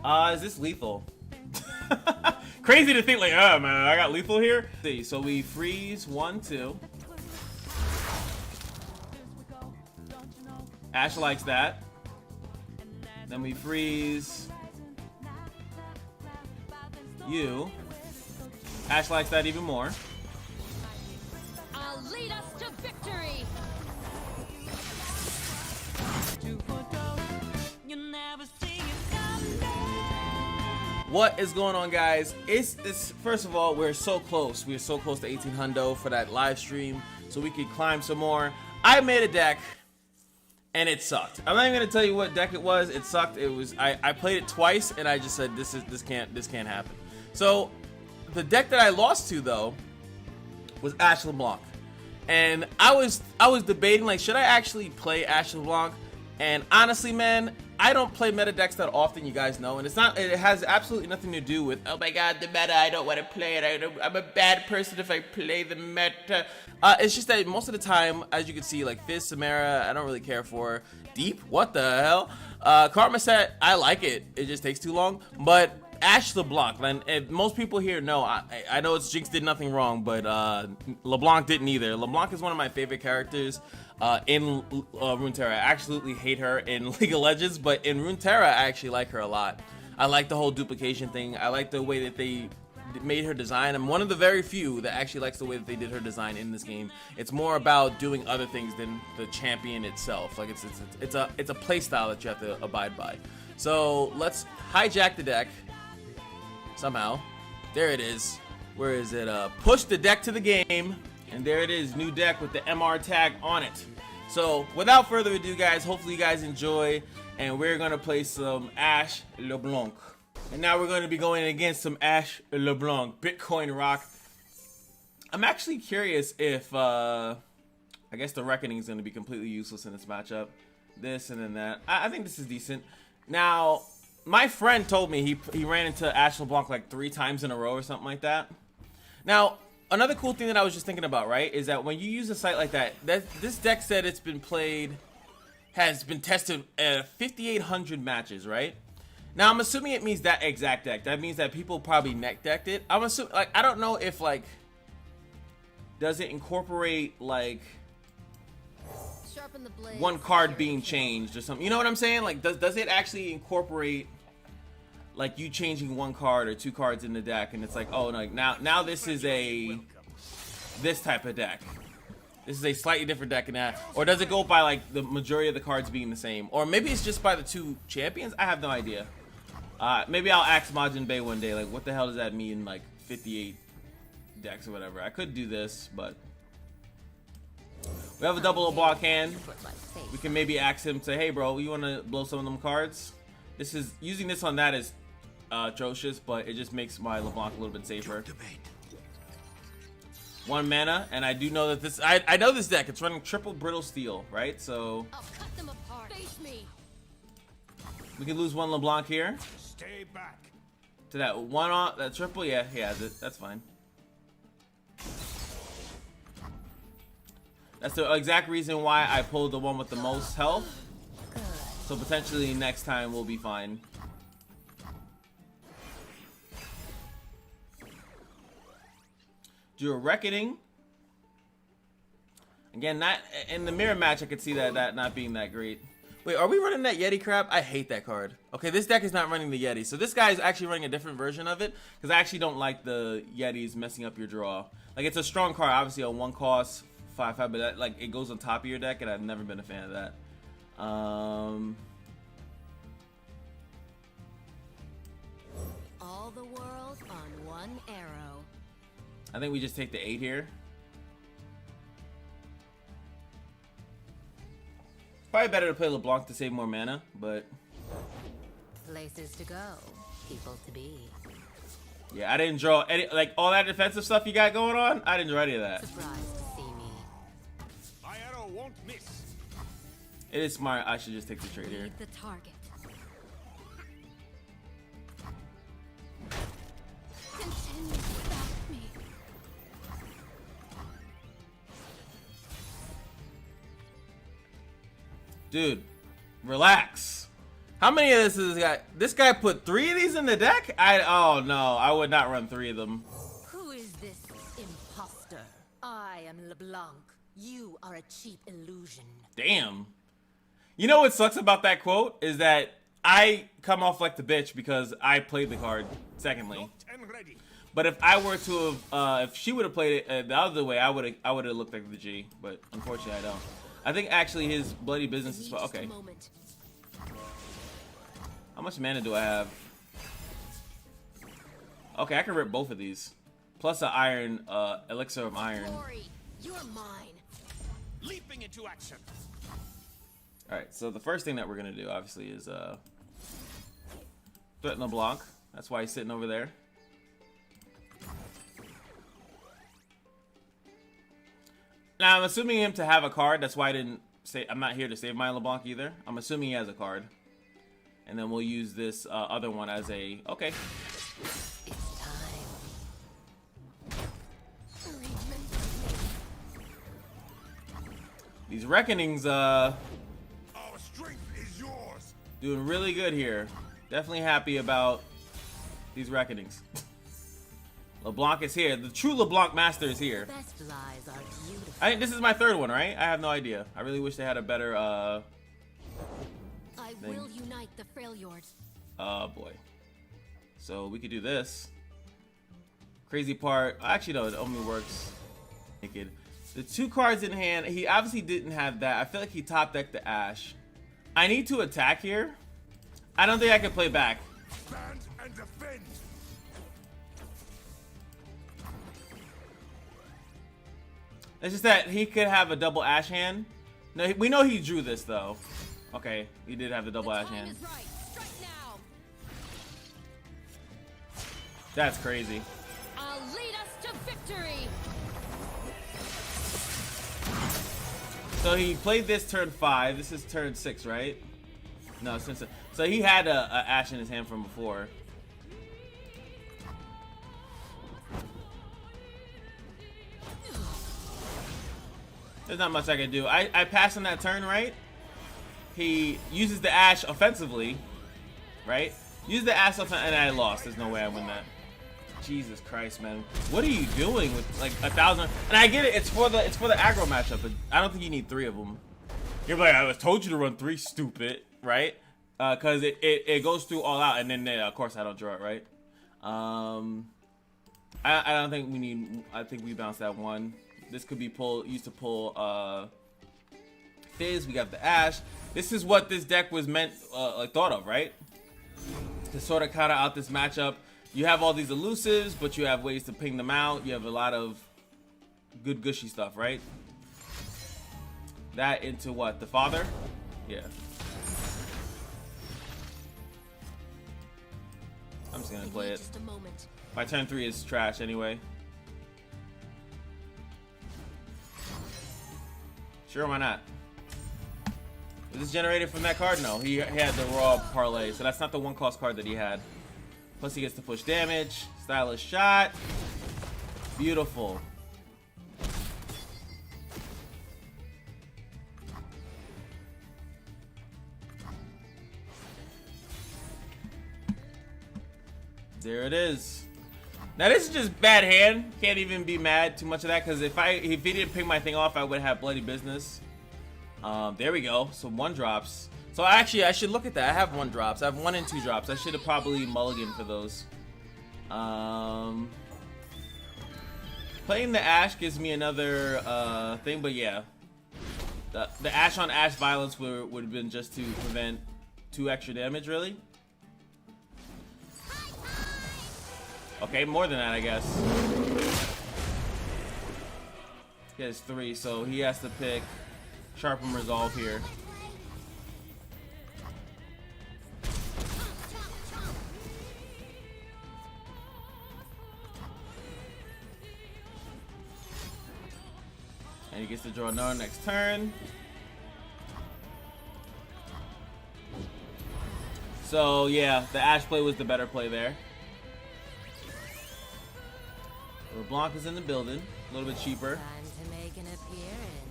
Is this lethal? Crazy to think like, oh man, I got lethal here. See, so we freeze 1, 2. Ashe likes that. Then we freeze you. Ashe likes that even more. I'll lead us to victory. What is going on, guys? It's first of all, we're so close. We're so close to 18 hundo for that live stream, so we could climb some more. I made a deck, and it sucked. I'm not even gonna tell you what deck it was. It sucked. It was I played it twice, and I just said this can't happen. So the deck that I lost to though was Ashe LeBlanc, and I was debating like, should I actually play Ashe LeBlanc? And honestly, man, I don't play meta decks that often, you guys know, and it has absolutely nothing to do with, oh my god, the meta, I don't want to play it, I'm a bad person if I play the meta. It's just that most of the time, as you can see, like Fizz, Samara, I don't really care for. Deep, what the hell? Karma set, I like it, it just takes too long. But Ashe LeBlanc, and most people here know, I know it's Jinx did nothing wrong, but LeBlanc didn't either. LeBlanc is one of my favorite characters in Runeterra. I absolutely hate her in League of Legends, but in Runeterra, I actually like her a lot. I like the whole duplication thing. I like the way that they made her design. I'm one of the very few that actually likes the way that they did her design in this game. It's more about doing other things than the champion itself. Like it's a play style that you have to abide by. So let's hijack the deck somehow. There it is. Where is it? Push the deck to the game, and there it is, new deck with the MR tag on it. So without further ado, guys, hopefully you guys enjoy, and we're gonna play some Ashe LeBlanc. And now we're going to be going against some Ashe LeBlanc, Bitcoin Rock. I'm actually curious if, I guess the Reckoning is going to be completely useless in this matchup. This and then that. I think this is decent. Now, my friend told me he ran into Ashe LeBlanc like 3 times in a row or something like that. Now, another cool thing that I was just thinking about, right, is that when you use a site like that, this deck said it's been played, has been tested at 5,800 matches, right? Now, I'm assuming it means that exact deck. That means that people probably NetDecked it. I'm assuming, like, I don't know if, like, does it incorporate, like, one card being changed or something? You know what I'm saying? Like, does it actually incorporate, like, you changing 1 card or 2 cards in the deck, and it's like, oh, no, now this is this type of deck. This is a slightly different deck in that. Or does it go by, like, the majority of the cards being the same? Or maybe it's just by the 2 champions? I have no idea. Maybe I'll ask Majin Bay one day, like, what the hell does that mean, like, 58 decks or whatever. I could do this, but we have a double LeBlanc hand. We can maybe ask him, say, hey, bro, you want to blow some of them cards? This is, using this on that is atrocious, but it just makes my LeBlanc a little bit safer. 1 mana, and I do know that this, I know this deck, it's running triple Brittle Steel, right? So I'll cut them apart. Face me. we can lose 1 LeBlanc here. Stay back. To that 1 on that triple, yeah, he has it. That's fine. That's the exact reason why I pulled the one with the most health. So potentially next time we'll be fine. Do a Reckoning. Again, not in the mirror match, I could see that not being that great. Wait, are we running that Yeti crap? I hate that card. Okay, this deck is not running the Yeti. So this guy is actually running a different version of it, because I actually don't like the Yetis messing up your draw. Like, it's a strong card, obviously, a 1 cost, 5/5, but that, like, it goes on top of your deck, and I've never been a fan of that. All the world on 1 arrow. I think we just take the 8 here. Probably better to play LeBlanc to save more mana, but Places to go, people to be. yeah, I didn't draw any, like, all that defensive stuff you got going on. I didn't draw any of that. Surprised to see me. My arrow won't miss. It is smart. I should just take the trade here. Leave the target. Continue without me. Dude, relax. How many of this is this guy? This guy put 3 of these in the deck? Oh no, I would not run 3 of them. Who is this imposter? I am LeBlanc. You are a cheap illusion. Damn. You know what sucks about that quote is that I come off like the bitch because I played the card secondly. Locked and ready. But if I were to have, if she would have played it the other way, I would have looked like the G. But unfortunately, I don't. I think actually his bloody business is okay. How much mana do I have? Okay, I can rip both of these. Plus an iron, elixir of iron. Glory, you're mine. Leaping into action. Alright, so the first thing that we're gonna do, obviously, is threaten LeBlanc. That's why he's sitting over there. Now, I'm assuming him to have a card. That's why I didn't say... I'm not here to save my LeBlanc either. I'm assuming he has a card. And then we'll use this other one as a... Okay. It's time. These Reckonings, Our strength is yours. doing really good here. Definitely happy about these Reckonings. LeBlanc is here. The true LeBlanc master is here. Best lies are beautiful. I think this is my 3rd one, right? I have no idea. I really wish they had a better, I will unite the Freljord. oh boy. So we could do this. Crazy part. Actually, no, it only works naked. The 2 cards in hand. He obviously didn't have that. I feel like he top decked the Ashe. I need to attack here. I don't think I can play back. Stand and defend. It's just that he could have a double Ashe hand. No, we know he drew this though. Okay, he did have the double Ashe hand. Right. Strike now. That's crazy. I'll lead us to victory. So he played this turn 5. This is turn 6, right? No, since so he had a Ashe in his hand from before. There's not much I can do. I passed on that turn, right? He uses the Ashe offensively, right? Use the Ashe and I lost. There's no way I win that. Jesus Christ, man. What are you doing with like 1,000? And I get it. It's for the aggro matchup, but I don't think you need 3 of them. You're like, I was told you to run 3, stupid, right? Because it goes through all out, and then of course I don't draw it, right? I don't think we need. I think we bounce that 1. This could be used to pull Fizz. We got the Ashe. This is what this deck was meant, like thought of, right? To sort of counter out this matchup. You have all these elusives, but you have ways to ping them out. You have a lot of good gushy stuff, right? That into what? The father? Yeah. I'm just gonna play it. Just a moment. My turn 3 is trash anyway. Sure, why not? Was this generated from that card? No, he had the raw parlay, so that's not the 1-cost card that he had. Plus he gets to push damage. Stylish shot. Beautiful. There it is. Now this is just bad hand. Can't even be mad too much of that because if he didn't pick my thing off, I would have bloody business. There we go. So 1-drops. So actually, I should look at that. I have 1-drops. I have 1 and 2 drops. I should have probably mulliganed for those. Playing the Ashe gives me another thing, but yeah, the Ashe on Ashe violence would have been just to prevent 2 extra damage, really. Okay, more than that, I guess. He has 3, so he has to pick Sharpen Resolve here. And he gets to draw another next turn. So yeah, the Ashe play was the better play there. LeBlanc is in the building, a little bit cheaper. Time to make an appearance.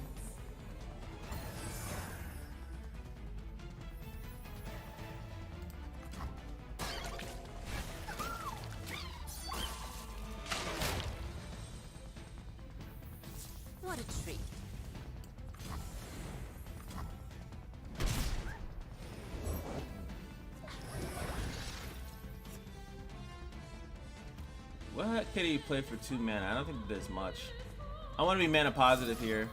What a treat. What could he play for 2 mana? I don't think there's much. I want to be mana positive here.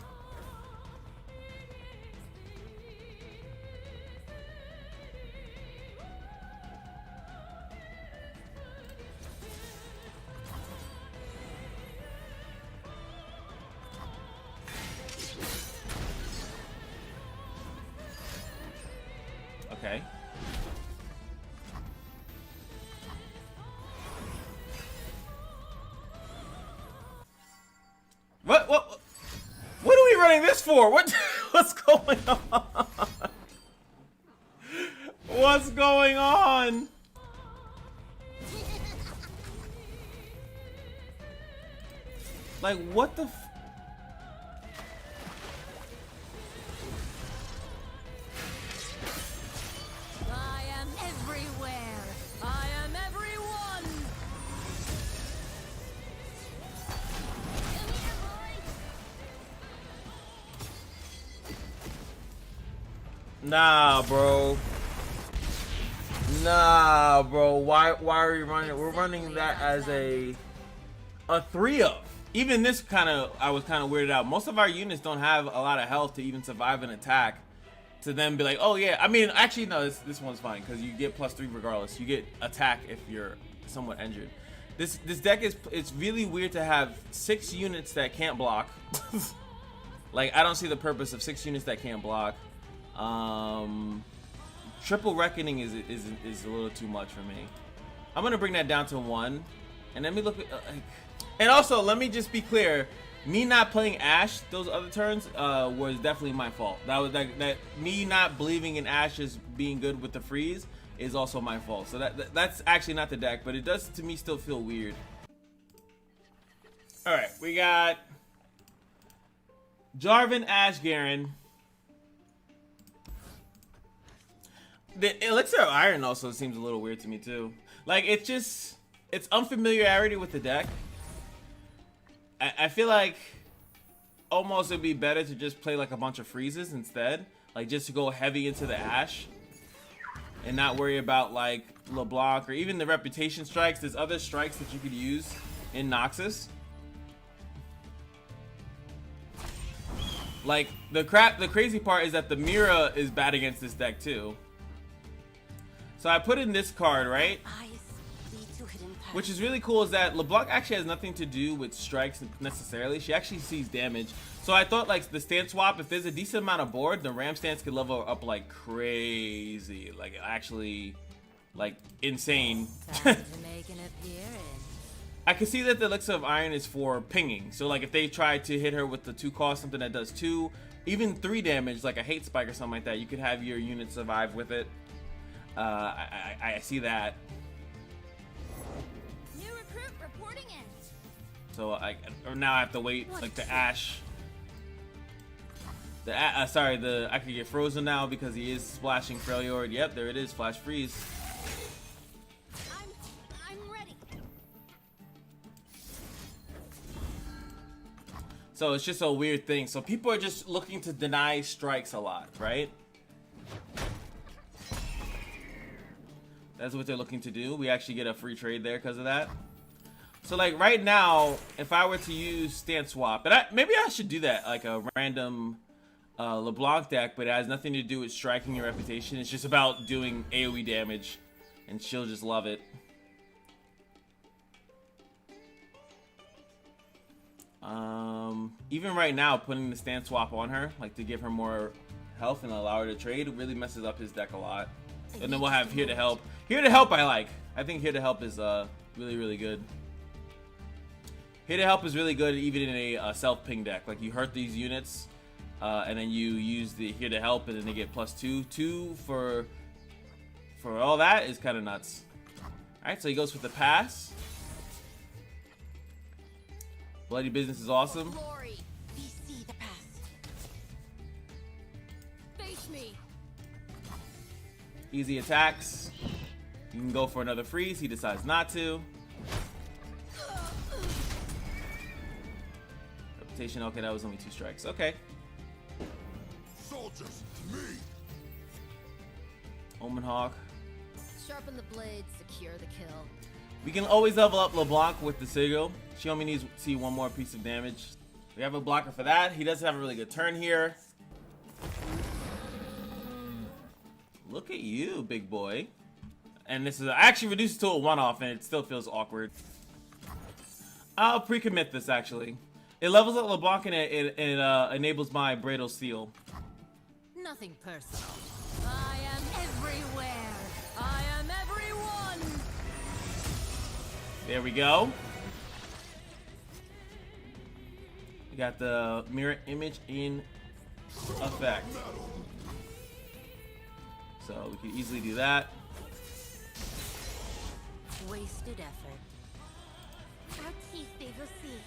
Okay. What are we running this for? What's going on? What's going on? Like, what the I am everywhere. I am everyone. Nah, bro. Nah, bro. Why are we running? We're running that as a 3 of. Even this I was kind of weirded out. Most of our units don't have a lot of health to even survive an attack. To then be like, oh yeah. I mean, actually no. This one's fine because you get +3 regardless. You get attack if you're somewhat injured. This deck it's really weird to have 6 units that can't block. Like, I don't see the purpose of 6 units that can't block. Triple Reckoning is a little too much for me. I'm gonna bring that down to 1, and let me look at. And also, let me just be clear: me not playing Ashe those other turns was definitely my fault. That was that me not believing in Ashe as being good with the freeze is also my fault. So that's actually not the deck, but it does to me still feel weird. All right, we got Jarvan, Ashe, Garen. The Elixir of Iron also seems a little weird to me too. Like, it's unfamiliarity with the deck. I feel like almost it'd be better to just play like a bunch of freezes instead. Like, just to go heavy into the Ashe and not worry about like LeBlanc or even the reputation strikes. There's other strikes that you could use in Noxus. Like, the crazy part is that the Mira is bad against this deck too. So I put in this card, right? Which is really cool is that LeBlanc actually has nothing to do with strikes necessarily. She actually sees damage. So I thought like the stance swap, if there's a decent amount of board, the Ram stance could level up like crazy. Like, actually, like, insane. I can see that the Elixir of Iron is for pinging. So like if they try to hit her with the 2 cost, something that does 2, even 3 damage, like a hate spike or something like that, you could have your unit survive with it. I see that. New recruit reporting in. So now I have to wait like the Ashe. I could get frozen now because he is splashing Freljord. Yep, there it is, flash freeze. I'm ready. So it's just a weird thing. So people are just looking to deny strikes a lot, right? That's what they're looking to do. We actually get a free trade there because of that. So like right now, if I were to use stance swap, and maybe I should do that, like a random LeBlanc deck, but it has nothing to do with striking your reputation. It's just about doing AoE damage, and she'll just love it. Even right now, putting the stance swap on her, like to give her more health and allow her to trade, it really messes up his deck a lot. And then we'll have Here to Help. Here to Help I like. I think Here to Help is really, really good. Here to Help is really good even in a self-ping deck. Like, you hurt these units, and then you use the Here to Help, and then they get +2. 2 for all that is kind of nuts. Alright, so he goes with the pass. Bloody Business is awesome. Glory. VC the pass. Face me. Easy attacks. You can go for another freeze. He decides not to. Decapitation. Okay, that was only 2 strikes. Okay. Soldiers, to me. Omen Hawk. Sharpen the blade, secure the kill. We can always level up LeBlanc with the Sigil. She only needs to see 1 more piece of damage. We have a blocker for that. He doesn't have a really good turn here. Look at you, big boy. And this is actually reduces to a 1-off, and it still feels awkward. I'll pre-commit this, actually. It levels up LeBlanc, and it enables my Bradal Steel. Nothing personal. I am everywhere. I am everyone. There we go. We got the mirror image in effect. So we can easily do that. Wasted effort. Our teeth, they will see.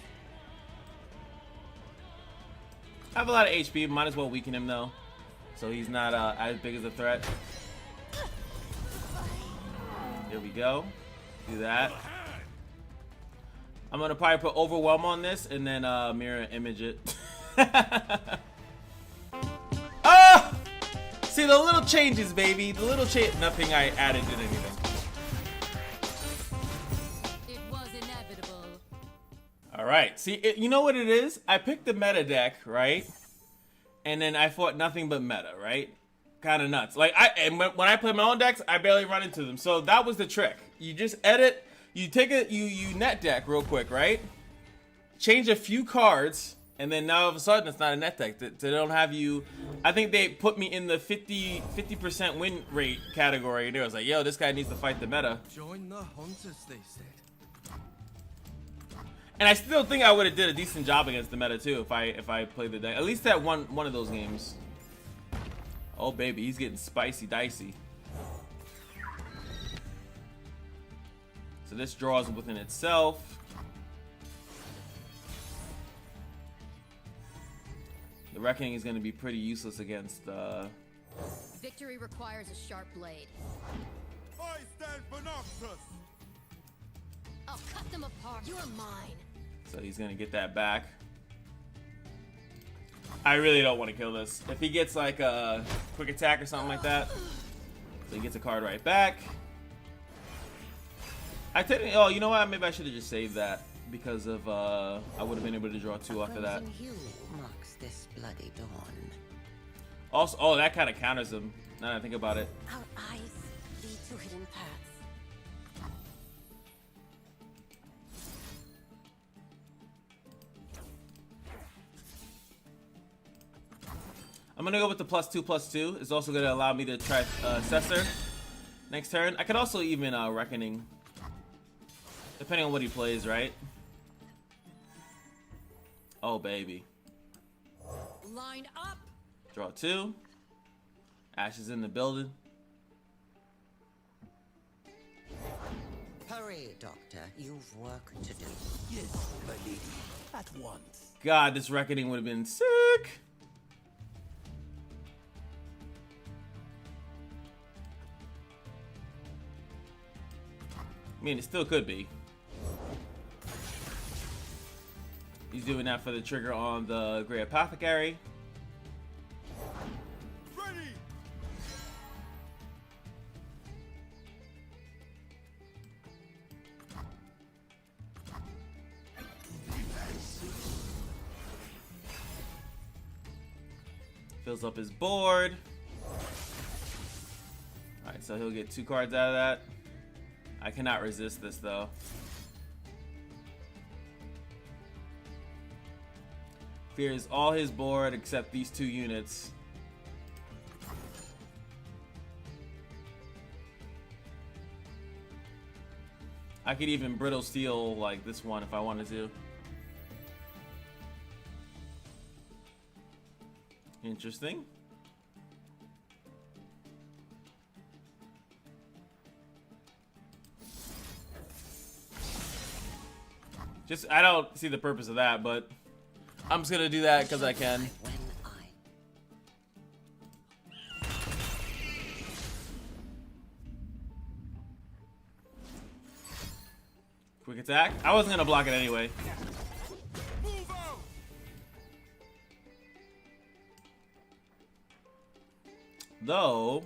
I have a lot of HP. Might as well weaken him though, so he's not as big as a threat. There we go. Do that. I'm gonna probably put Overwhelm on this and then mirror image it. Ah! See the little changes, baby. The little change. Nothing I added did anything. It was inevitable. All right. See, you know what it is? I picked the meta deck, right? And then I fought nothing but meta, right? Kind of nuts. Like when I play my own decks, I barely run into them. So that was the trick. You just edit. You take you net deck real quick, right? Change a few cards, and then now all of a sudden it's not a net deck. They don't have you. I think they put me in the 50% win rate category, and they was like, "Yo, this guy needs to fight the meta." Join the hunters, they said. And I still think I would have did a decent job against the meta too if I played the deck. At least that one of those games. Oh baby, he's getting spicy dicey. So this draws within itself. The Reckoning is going to be pretty useless against Victory requires a sharp blade. I stand for Noxus. I'll cut them apart. You're mine. So he's going to get that back. I really don't want to kill this. If he gets like a quick attack or something like that, so he gets a card right back. Oh, you know what? Maybe I should have just saved that because of I would have been able to draw 2 after that. Hue marks this bloody dawn. Also, oh, that kind of counters him. Now that I think about it. Our eyes lead to hidden paths. I'm gonna go with the +2/+2. It's also gonna allow me to try Cessor next turn. I could also even Reckoning, depending on what he plays, right? Oh baby. Line up. Draw 2. Ashe is in the building. Hurry, Doctor. You've work to do. Yes, my lady. At once. God, this Reckoning would have been sick. I mean, it still could be. He's doing that for the trigger on the Grey Apothecary. Ready. Fills up his board. Alright, so he'll get 2 cards out of that. I cannot resist this though. Fears all his board except these 2 units. I could even Brittle Steel like this one if I wanted to. Interesting. Just, I don't see the purpose of that, but I'm just gonna do that because I can. Quick attack. I wasn't gonna block it anyway. Move out. Though,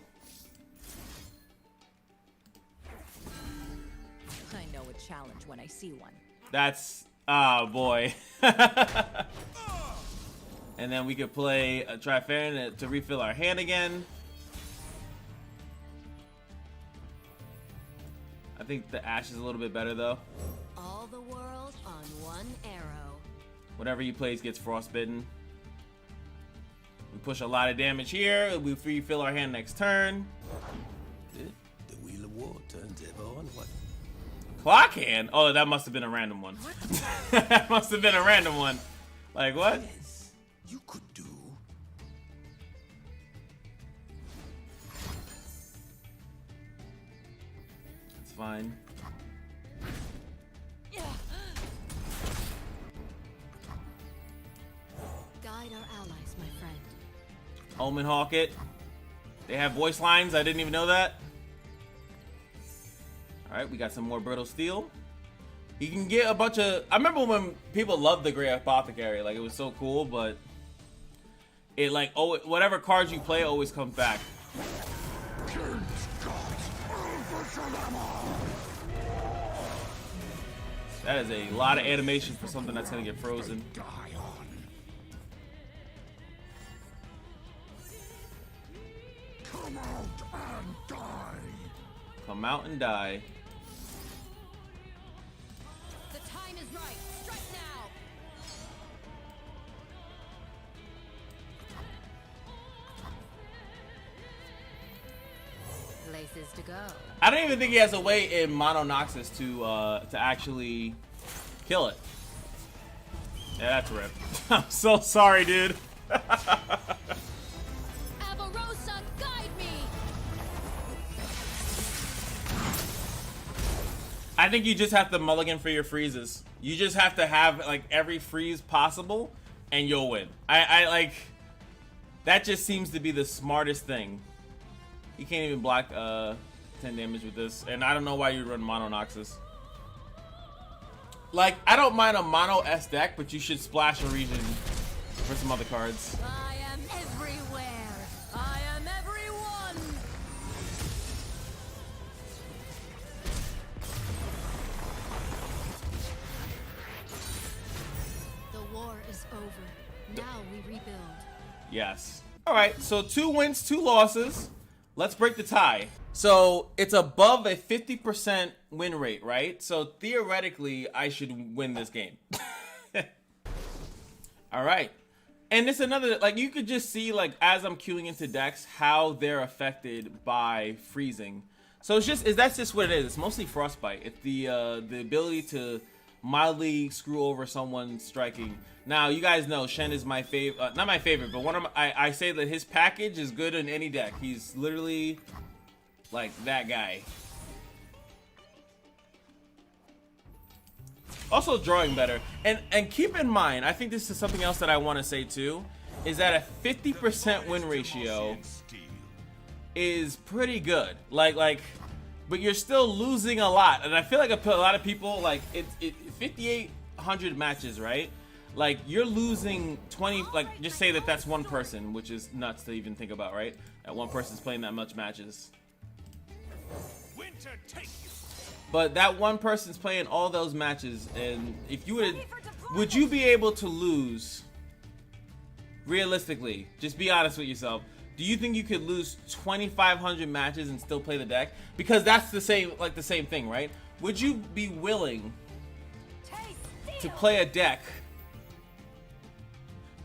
I know a challenge when I see one. that's, oh boy. And then we could play a Triferin to refill our hand again. I think the Ashe is a little bit better though. All the world on one arrow. Whatever he plays gets frostbitten. We push a lot of damage here. We refill our hand next turn. The Wheel of War turns ever on what? Clock hand? Oh, that must have been a random one. That must have been a random one. Like what? Yes, you could do. It's fine. Guide our allies, my friend. Omen Hawk it. They have voice lines. I didn't even know that. Alright, we got some more brittle steel. You can get a bunch of... I remember when people loved the Grey Apothecary. Like, it was so cool, but... It, like, oh, whatever cards you play always comes back. That is a lot of animation for something that's going to get frozen. Come out and die. Come out and die. The time is right. Strike now. Places to go. I don't even think he has a way in Mono Noxus to actually kill it. Yeah, that's rip. I'm so sorry, dude. Avarosa, guide me. I think you just have to mulligan for your freezes. You just have to have like every freeze possible, and you'll win. I like that. Just seems to be the smartest thing. You can't even block 10 damage with this, and I don't know why you run Mono Noxus. Like, I don't mind a Mono S deck, but you should splash a region for some other cards. I am everywhere. I am everyone. The war is over. Now we rebuild. Yes. All right, so 2 wins, 2 losses. Let's break the tie. So it's above a 50% win rate, right? So theoretically, I should win this game. All right. And it's another, like, you could just see, like, as I'm queuing into decks, how they're affected by freezing. So it's just, that's just what it is. It's mostly Frostbite. It's the ability to mildly screw over someone striking. Now, you guys know Shen is my favorite, not my favorite, but one of my, I say that his package is good in any deck. He's literally like that guy. Also drawing better. And keep in mind, I think this is something else that I want to say too, is that a 50% win ratio is pretty good. Like, but you're still losing a lot. And I feel like a lot of people, like, it's 5,800 matches, right? Like, you're losing 20, like, just say that that's one person, which is nuts to even think about, right? That one person's playing that much matches. Winter take you. But that one person's playing all those matches, and if you would you be able to lose, realistically, just be honest with yourself, do you think you could lose 2,500 matches and still play the deck? Because that's the same, like the same thing, right? Would you be willing to play a deck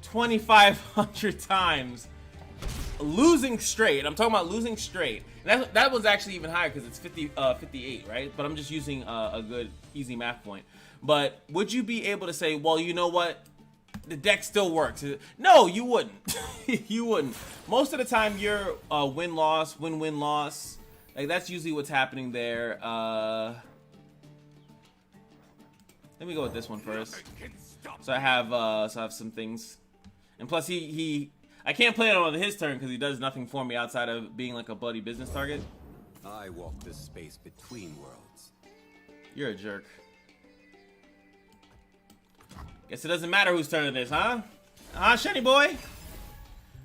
2,500 times, losing straight? I'm talking about losing straight. And that was actually even higher because it's 58, right? But I'm just using a good, easy math point. But would you be able to say, well, you know what? The deck still works. No, you wouldn't. You wouldn't. Most of the time, you're win-loss, win-win-loss. Like, that's usually what's happening there. Let me go with this one first. So I have some things. And plus, I can't play it on his turn because he does nothing for me outside of being like a bloody business target. I walk the space between worlds. You're a jerk. Guess it doesn't matter whose turn it is, huh? Huh, Shenny boy?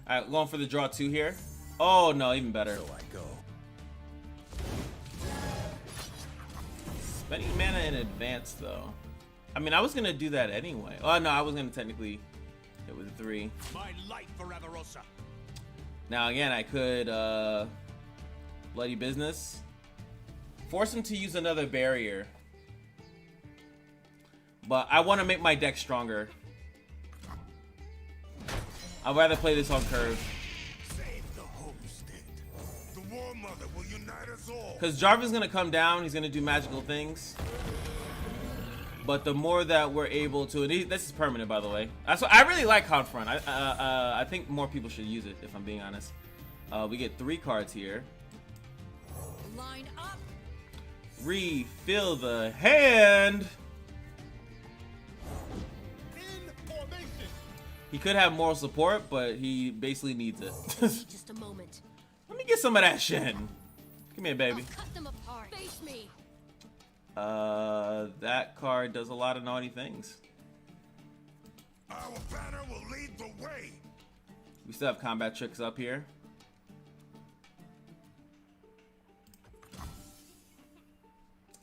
Alright, going for the draw 2 here. Oh no, even better. So I go. Spending mana in advance though. I mean, I was gonna do that anyway. Oh no, I was gonna technically hit with a 3. My light for Avarosa. Now again, I could bloody business. Force him to use another barrier. But I want to make my deck stronger. I'd rather play this on curve. Save the homestead. The War Mother will unite us all. Because Jarvan's going to come down. He's going to do magical things. But the more that we're able to... And this is permanent, by the way. So I really like Confront. I think more people should use it, if I'm being honest. We get 3 cards here. Line up. Refill the hand. In formation. He could have moral support, but he basically needs it. Just a moment. Let me get some of that Shen. Come here, baby. I'll cut them apart. Face me. That card does a lot of naughty things. Our banner will lead the way. We still have combat tricks up here.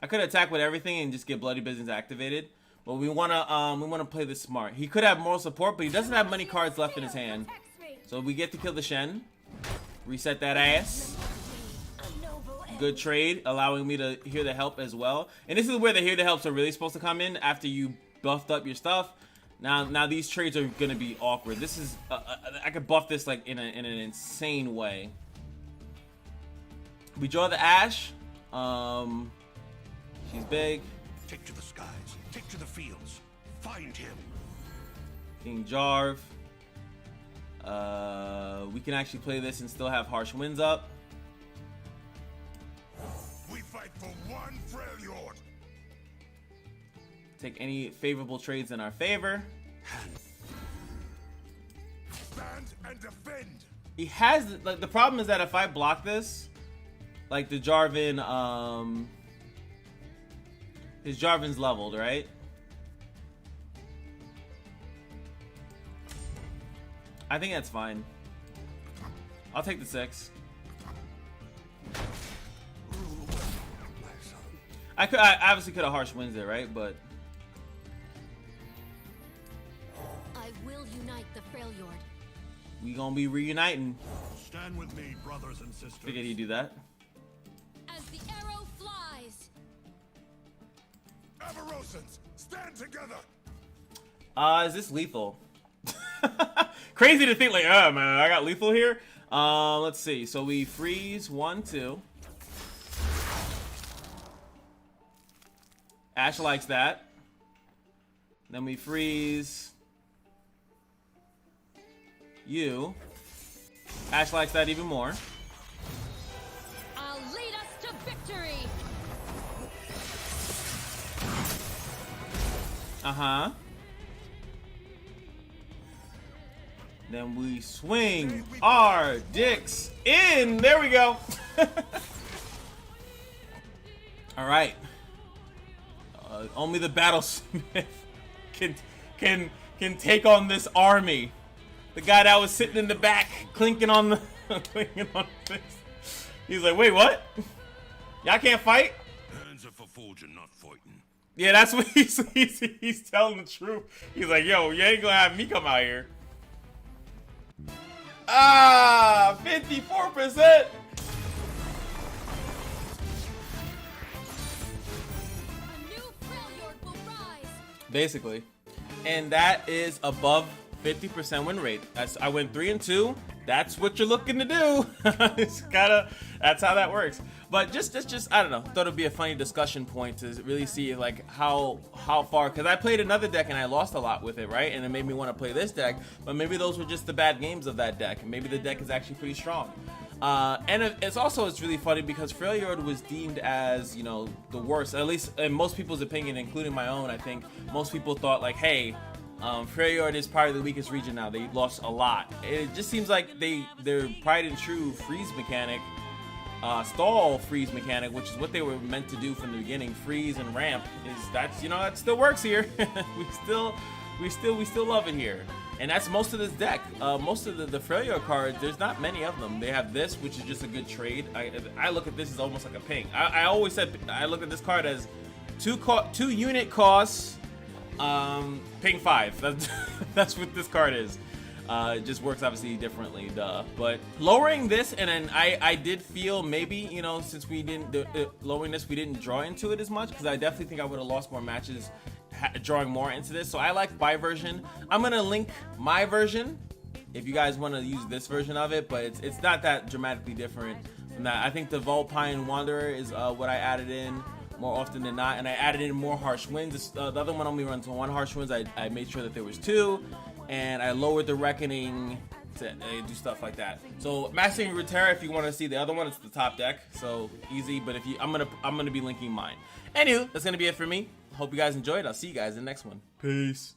I could attack with everything and just get bloody business activated, but we wanna play this smart. He could have moral support, but he doesn't have many cards left in his hand, so we get to kill the Shen, reset that ass. Good trade, allowing me to hear the help as well. And this is where the hear the helps are really supposed to come in after you buffed up your stuff. Now these trades are gonna be awkward. This is I could buff this like in an insane way. We draw the Ashe. She's big. Take to the skies. Take to the fields. Find him. King Jarv. We can actually play this and still have Harsh Winds up. We fight for one Freljord. Take any favorable trades in our favor. Stand and defend. He has like the problem is that if I block this, like the Jarvan, his Jarvan's leveled, right? I think that's fine. I'll take the 6. I obviously could have Harsh Winds it, right? But I will unite the Freljord. we gonna be reuniting. Stand with me, brothers and sisters. Figured he'd do that. As the arrow flies. Avarosans, stand together. Is this lethal? Crazy to think like, oh man, I got lethal here. Let's see. So we freeze 1, 2. Ashe likes that. Then we freeze you. Ashe likes that even more. I'll lead us to victory. Uh-huh. Then we swing our dicks in. There we go. All right. Only the battlesmith can take on this army. The guy that was sitting in the back clinking on the clinking on this. He's like, wait, what? Y'all can't fight? Hands are for forging, not fighting. Yeah, that's what he's telling the truth. He's like, yo, you ain't gonna have me come out here. 54%. Basically, and that is above 50% win rate. I went 3 and 2. That's what you're looking to do. It's that's how that works. But just I don't know. Thought it'd be a funny discussion point to really see like how far. Because I played another deck and I lost a lot with it, right? And it made me want to play this deck. But maybe those were just the bad games of that deck. And maybe the deck is actually pretty strong. And it's really funny because Freljord was deemed as, you know, the worst, at least in most people's opinion, including my own. I think most people thought like, hey, Freljord is probably the weakest region now. They lost a lot. It just seems like their tried and true freeze mechanic, stall freeze mechanic, which is what they were meant to do from the beginning, freeze and ramp, that still works here. we still love it here. And that's most of this deck. Most of the failure cards, there's not many of them. They have this, which is just a good trade. I look at this as almost like a ping. I always said I look at this card as two unit costs, ping 5. That's what this card is. It just works obviously differently, duh. But lowering this, and then I did feel maybe, you know, since we didn't lowering this, we didn't draw into it as much, because I definitely think I would have lost more matches drawing more into this. So I like my version. I'm gonna link my version if you guys want to use this version of it, but it's not that dramatically different from that. I think the Vulpine Wanderer is what I added in more often than not, and I added in more harsh winds. The other one only runs 1 harsh winds. I made sure that there was 2, and I lowered the reckoning to do stuff like that. So Mastering Runeterra, if you want to see the other one, it's the top deck, so easy. But if you, I'm gonna be linking mine. Anywho, that's gonna be it for me. Hope you guys enjoyed. I'll see you guys in the next one. Peace.